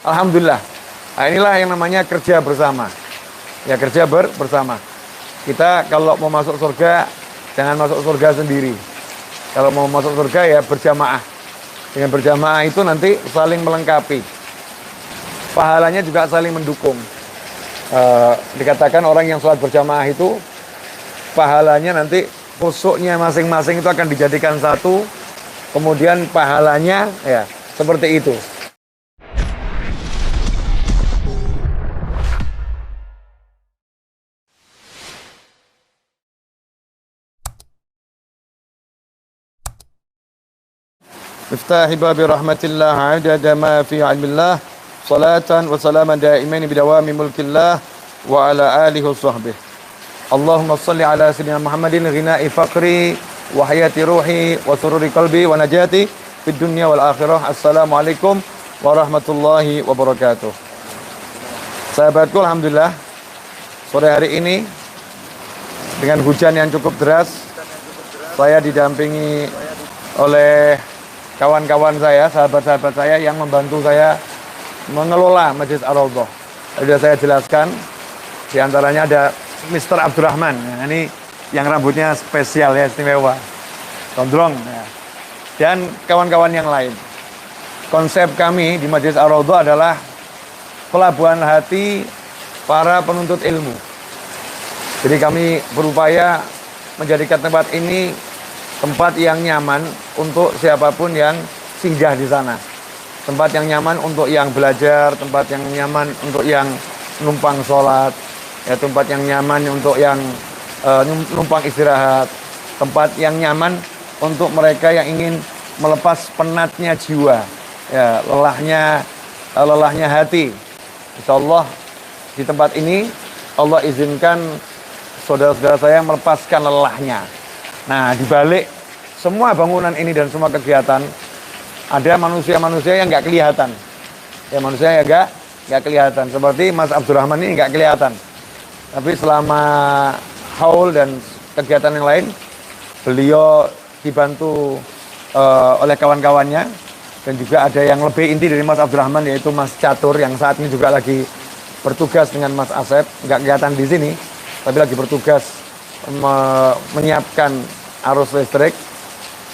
Alhamdulillah. Nah, inilah yang namanya kerja bersama. Ya, kerja bersama. Kita kalau mau masuk surga, jangan masuk surga sendiri. Kalau mau masuk surga ya berjamaah. Dengan berjamaah itu nanti saling melengkapi. Pahalanya juga saling mendukung. Dikatakan orang yang sholat berjamaah itu pahalanya nanti khusyuknya masing-masing itu akan dijadikan satu, kemudian pahalanya ya seperti itu. Miftahi babi rahmatillah adada ma fi ilmillah salatan wa salaman daimain bidawami mulkillah wa ala alihi wa sahbihi. Allahumma salli ala sayyidina Muhammadin ghina'i faqri wa hayati ruhi wa sururi qalbi wa najati fid dunya wal akhirah. Assalamualaikum warahmatullahi wabarakatuh. Sahabatku, alhamdulillah sore hari ini dengan hujan yang cukup deras, saya didampingi oleh kawan-kawan saya, sahabat-sahabat saya yang membantu saya mengelola Masjid Ar-Raudhah. Sudah saya jelaskan, di antaranya ada Mr. Abdurrahman. Nah, ini yang rambutnya spesial ya, istimewa, gondrong ya. Dan kawan-kawan yang lain. Konsep kami di Masjid Ar-Raudhah adalah pelabuhan hati para penuntut ilmu. Jadi kami berupaya menjadikan tempat ini tempat yang nyaman untuk siapapun yang singgah di sana. Tempat yang nyaman untuk yang belajar, tempat yang nyaman untuk yang numpang sholat, ya, tempat yang nyaman untuk yang numpang istirahat, tempat yang nyaman untuk mereka yang ingin melepas penatnya jiwa, ya, lelahnya hati. Insyaallah di tempat ini Allah izinkan saudara-saudara saya melepaskan lelahnya. Nah, di balik semua bangunan ini dan semua kegiatan ada manusia-manusia yang nggak kelihatan. Ya, manusia yang nggak kelihatan. Seperti Mas Abdurrahman ini nggak kelihatan. Tapi selama haul dan kegiatan yang lain, beliau dibantu oleh kawan-kawannya, dan juga ada yang lebih inti dari Mas Abdurrahman, yaitu Mas Catur yang saat ini juga lagi bertugas dengan Mas Asep, nggak kelihatan di sini, tapi lagi bertugas menyiapkan arus listrik.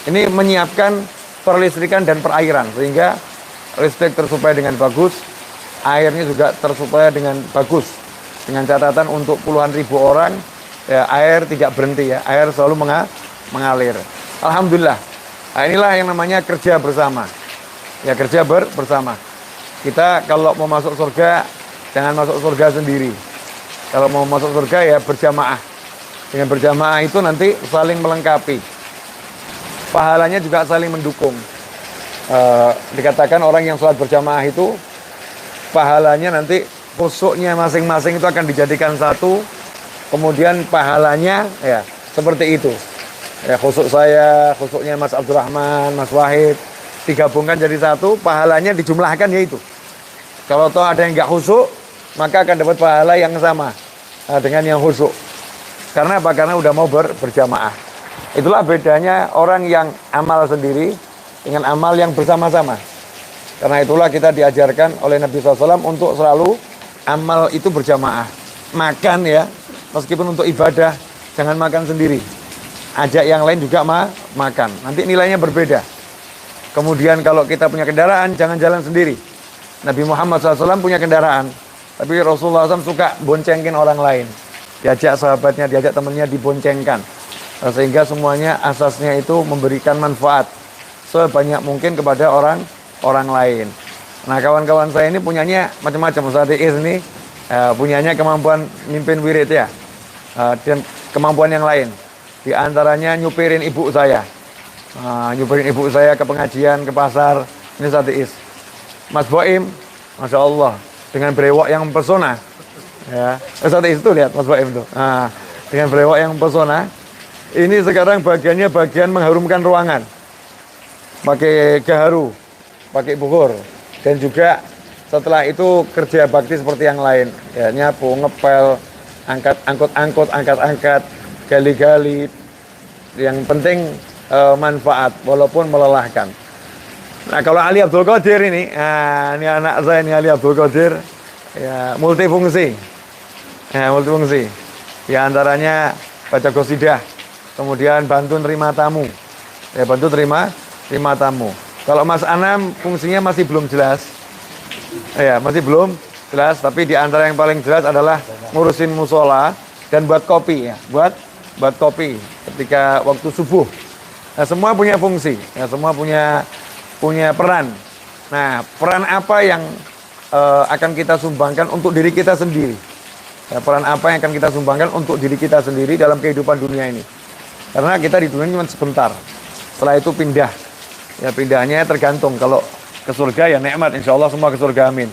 Ini menyiapkan perlistrikan dan perairan sehingga listrik tersuplai dengan bagus, airnya juga tersuplai dengan bagus. Dengan catatan untuk puluhan ribu orang, ya, air tidak berhenti ya, air selalu mengalir. Alhamdulillah. Nah, inilah yang namanya kerja bersama. Ya, kerja bersama. Kita kalau mau masuk surga, jangan masuk surga sendiri. Kalau mau masuk surga ya berjamaah. Dengan berjamaah itu nanti saling melengkapi. Pahalanya juga saling mendukung. Dikatakan orang yang sholat berjamaah itu pahalanya nanti khusyuknya masing-masing itu akan dijadikan satu, kemudian pahalanya ya seperti itu. Ya, khusyuk saya, khusyuknya Mas Abdurrahman, Mas Wahid digabungkan jadi satu, pahalanya dijumlahkan yaitu. Kalau toh ada yang nggak khusyuk, maka akan dapat pahala yang sama dengan yang khusyuk. Karena apa? Karena udah mau berjamaah. Itulah bedanya orang yang amal sendiri dengan amal yang bersama-sama. Karena itulah kita diajarkan oleh Nabi SAW untuk selalu amal itu berjamaah. Makan ya, meskipun untuk ibadah, jangan makan sendiri. Ajak yang lain juga makan. Nanti nilainya berbeda. Kemudian kalau kita punya kendaraan, jangan jalan sendiri. Nabi Muhammad SAW punya kendaraan, tapi Rasulullah SAW suka boncengin orang lain. Diajak sahabatnya, diajak temannya, diboncengkan. Sehingga semuanya asasnya itu memberikan manfaat sebanyak mungkin kepada orang lain. Nah, kawan-kawan saya ini punyanya macam-macam. Ustaz Iis ini punyanya kemampuan mimpin wirid ya, dan kemampuan yang lain. Di antaranya nyupirin ibu saya. Nyupirin ibu saya ke pengajian, ke pasar. Ini Ustaz Iis. Mas Boim, Masya Allah, dengan brewok yang mempesona. Ya, Ustaz Iis itu lihat Mas Boim itu. Dengan brewok yang mempesona. Ini sekarang bagiannya bagian mengharumkan ruangan. Pakai gaharu, pakai bukur. Dan juga setelah itu kerja bakti seperti yang lain. Ya, nyapu, ngepel, angkat-angkat, gali-gali. Yang penting manfaat, walaupun melelahkan. Nah kalau Ali Abdul Qadir ini anak saya ini Ali Abdul Qadir, ya multifungsi, ya multifungsi. Di antaranya baca qasidah, kemudian bantu terima tamu, ya bantu terima tamu. Kalau Mas Anam fungsinya masih belum jelas, ya masih belum jelas. Tapi di antara yang paling jelas adalah ngurusin musola dan buat kopi, ya buat kopi ketika waktu subuh. Nah, semua punya fungsi, ya semua punya peran. Nah, peran apa yang akan kita sumbangkan untuk diri kita sendiri? Ya, peran apa yang akan kita sumbangkan untuk diri kita sendiri dalam kehidupan dunia ini? Karena kita di dunia cuma sebentar. Setelah itu pindah. Ya pindahnya tergantung. Kalau ke surga ya nikmat, insya Allah semua ke surga, amin.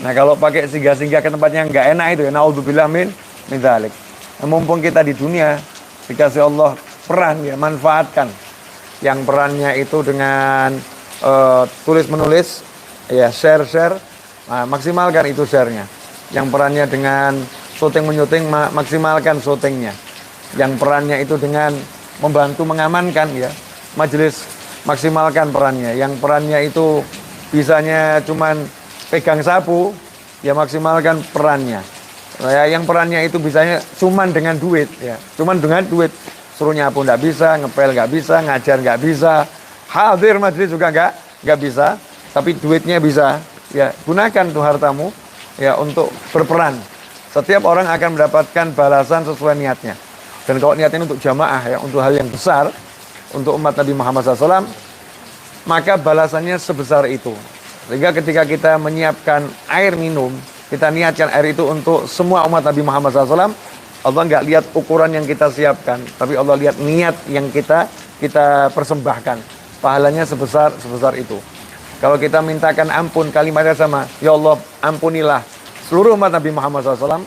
Nah kalau pakai singgah-singgah ke tempat yang nggak enak itu ya naudzubillah min dzalik. Nah, mumpung kita di dunia dikasih Allah peran, ya manfaatkan. Yang perannya itu dengan tulis menulis, ya share, nah, maksimalkan itu share-nya. Yang perannya dengan syuting menyuting, maksimalkan syutingnya. Yang perannya itu dengan membantu mengamankan, ya majelis, maksimalkan perannya. Yang perannya itu bisanya cuman pegang sapu, ya maksimalkan perannya. Ya, yang perannya itu bisanya cuman dengan duit, ya cuman dengan duit. Suruh nyapu nggak bisa, ngepel nggak bisa, ngajar nggak bisa, hadir majelis juga nggak bisa, tapi duitnya bisa. Ya gunakan tuh hartamu, ya untuk berperan. Setiap orang akan mendapatkan balasan sesuai niatnya. Dan kalau niatnya untuk jamaah, ya untuk hal yang besar, untuk umat Nabi Muhammad SAW, maka balasannya sebesar itu. Sehingga ketika kita menyiapkan air minum, kita niatkan air itu untuk semua umat Nabi Muhammad SAW, Allah nggak lihat ukuran yang kita siapkan, tapi Allah lihat niat yang kita persembahkan. Pahalanya sebesar itu. Kalau kita mintakan ampun, kalimatnya sama, ya Allah ampunilah seluruh umat Nabi Muhammad SAW,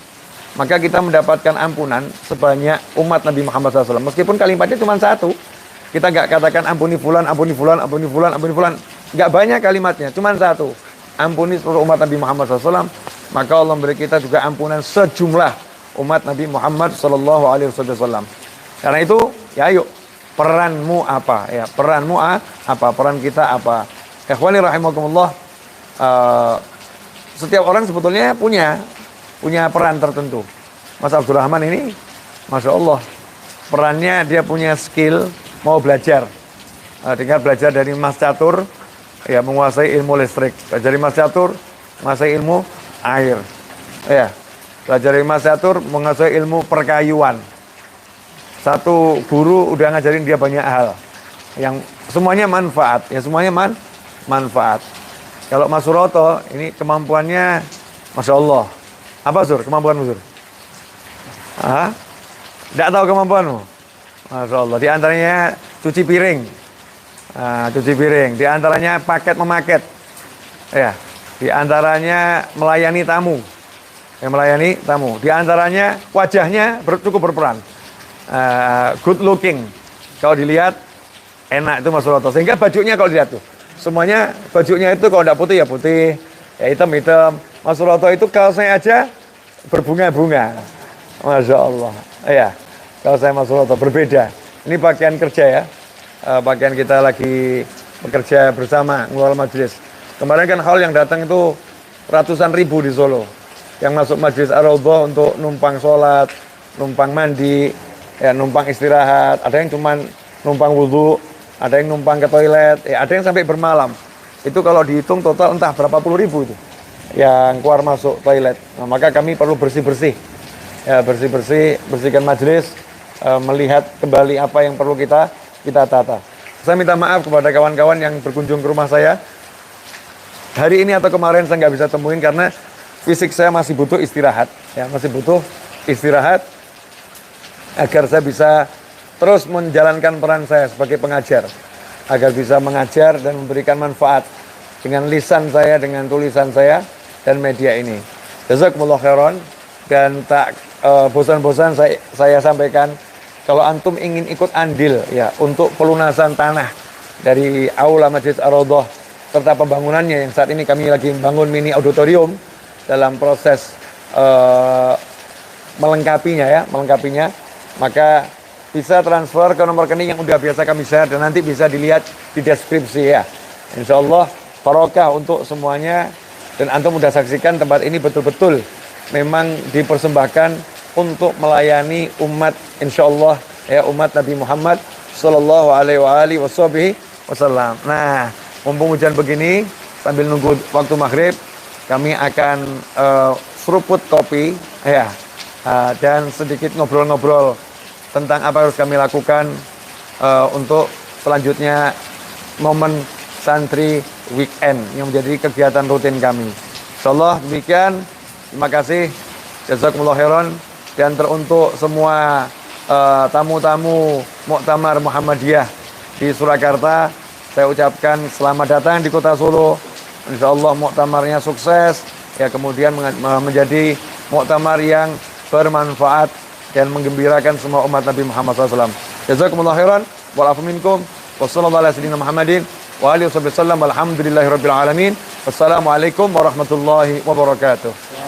maka kita mendapatkan ampunan sebanyak umat Nabi Muhammad SAW. Meskipun kalimatnya cuma satu, kita nggak katakan ampuni fulan, ampuni fulan, ampuni fulan, ampuni fulan. Nggak banyak kalimatnya, cuma satu. Ampuni seluruh umat Nabi Muhammad SAW, maka Allah memberi kita juga ampunan sejumlah umat Nabi Muhammad SAW. Karena itu, ya ayo, peranmu apa? Ya, peranmu apa? Peran kita apa? Ikhwani rahimakumullah, setiap orang sebetulnya punya peran tertentu. Mas Abdurrahman ini, Masya Allah, perannya dia punya skill, mau belajar. Dengan belajar dari Mas Catur, ya menguasai ilmu listrik. Belajar dari Mas Catur, menguasai ilmu air. Ya, belajar dari Mas Catur, menguasai ilmu perkayuan. Satu guru udah ngajarin dia banyak hal, yang semuanya manfaat. Ya semuanya manfaat. Kalau Mas Suroto, ini kemampuannya, Masya Allah. Apa Sur? Kemampuanmu Sur? Tidak tahu kemampuanmu? Masya Allah. Di antaranya cuci piring. Cuci piring. Di antaranya paket memaket. Ya. Di antaranya melayani tamu. Melayani tamu. Di antaranya wajahnya cukup berperan. Good looking. Kalau dilihat enak itu Mas Suroto. Sehingga bajunya kalau dilihat tuh, semuanya bajunya itu kalau tidak putih ya putih, ya hitam. Mas Suroto itu kaosnya aja berbunga-bunga. Masya Allah. Ya, kalau saya Mas Suroto berbeda. Ini pakaian kerja ya. Pakaian kita lagi bekerja bersama ngelola majelis. Kemarin kan hal yang datang itu ratusan ribu di Solo. Yang masuk majelis Ar-Raudhah untuk numpang sholat, numpang mandi, ya numpang istirahat. Ada yang cuman numpang wudhu, ada yang numpang ke toilet, ya ada yang sampai bermalam. Itu kalau dihitung total entah berapa puluh ribu itu yang keluar masuk toilet. Nah, maka kami perlu bersih-bersih. Ya, bersihkan majelis, melihat kembali apa yang perlu kita tata. Saya minta maaf kepada kawan-kawan yang berkunjung ke rumah saya. Hari ini atau kemarin saya nggak bisa temuin karena fisik saya masih butuh istirahat. Ya, masih butuh istirahat agar saya bisa terus menjalankan peran saya sebagai pengajar. Agar bisa mengajar dan memberikan manfaat dengan lisan saya, dengan tulisan saya, dan media ini. Jazakumullah khairan. Dan tak bosan-bosan saya sampaikan, kalau antum ingin ikut andil ya untuk pelunasan tanah dari Aula Masjid Ar-Raudhah serta pembangunannya yang saat ini kami lagi membangun mini auditorium dalam proses melengkapinya, maka bisa transfer ke nomor rekening yang udah biasa kami share dan nanti bisa dilihat di deskripsi ya. Insya Allah barokah untuk semuanya. Dan antum sudah saksikan tempat ini betul-betul memang dipersembahkan untuk melayani umat, insya Allah ya, umat Nabi Muhammad Sallallahu Alaihi Wasallam. Nah, mumpung hujan begini, sambil nunggu waktu maghrib, kami akan seruput kopi ya, dan sedikit ngobrol-ngobrol tentang apa yang harus kami lakukan untuk selanjutnya momen santri weekend yang menjadi kegiatan rutin kami. Insyaallah demikian. Terima kasih. Jazakumullah khairan. Dan teruntuk semua tamu-tamu Muktamar Muhammadiyah di Surakarta, saya ucapkan selamat datang di Kota Solo. Insyaallah muktamarnya sukses ya, kemudian menjadi muktamar yang bermanfaat dan menggembirakan semua umat Nabi Muhammad SAW. Jazakumullah khairan. Wa'alafu minkum. Wassallallahu ala sayyidina Muhammadin wa alihi wasallam. Alhamdulillahirabbil alamin. Wassalamualaikum warahmatullahi wabarakatuh.